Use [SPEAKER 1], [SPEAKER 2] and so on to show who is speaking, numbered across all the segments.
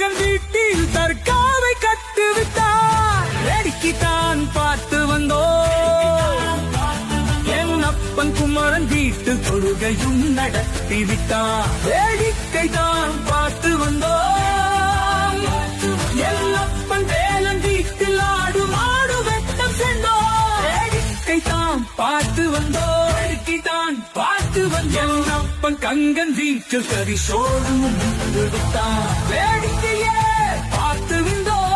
[SPEAKER 1] முருகன் வீட்டில் தற்காவை கட்டுவிட்டார். வேடிக்கைத்தான் பார்த்து வந்தோம். என் அப்பன் குமரன் வீட்டு தொழுகையும் நடத்திவிட்டார். வேடிக்கைத்தான் பார்த்து வந்தோம். என் அப்பன் வேலன் வீட்டில் ஆடு மாடு வெட்டம் சென்றோம். வேடிக்கைத்தான் பார்த்து வந்தோம். வேடிக்கைத்தான் பார்த்து வந்தோம். என் அப்பன் கங்கன் வீட்டில் கறி சோறும் விட்டான். வேடிக்கையே பார்த்து வந்தோம்.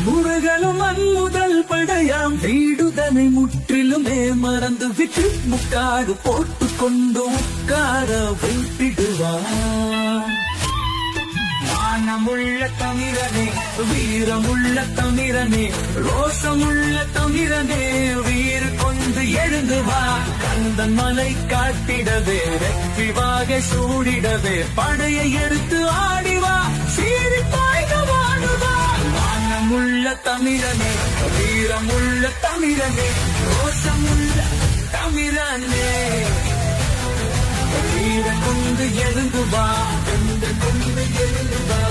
[SPEAKER 1] முருகனும் முதல் படையாம் வீடுதனை முற்றிலுமே மறந்து விட்டு முக்காடு போட்டு கொண்டு உட்கார வைத்திடுவான். மானமுள்ள தமிழனே, வீரமுள்ள தமிழனே, ரோசமுள்ள தமிழனே, வீறு கொண்டு எழுந்துவா. கந்தன் மலை காட்டிடவே, வெற்றி வாகை சூடிடவே, படையை எடுத்து ஆடிவா. சீறி பாய்க வாடுவா. மானமுள்ள தமிழனே, வீரமுள்ள தமிழனே, ரோசமுள்ள தமிழனே, வீர கொண்டு எழுந்துவா. கொண்டு எழுந்துவா.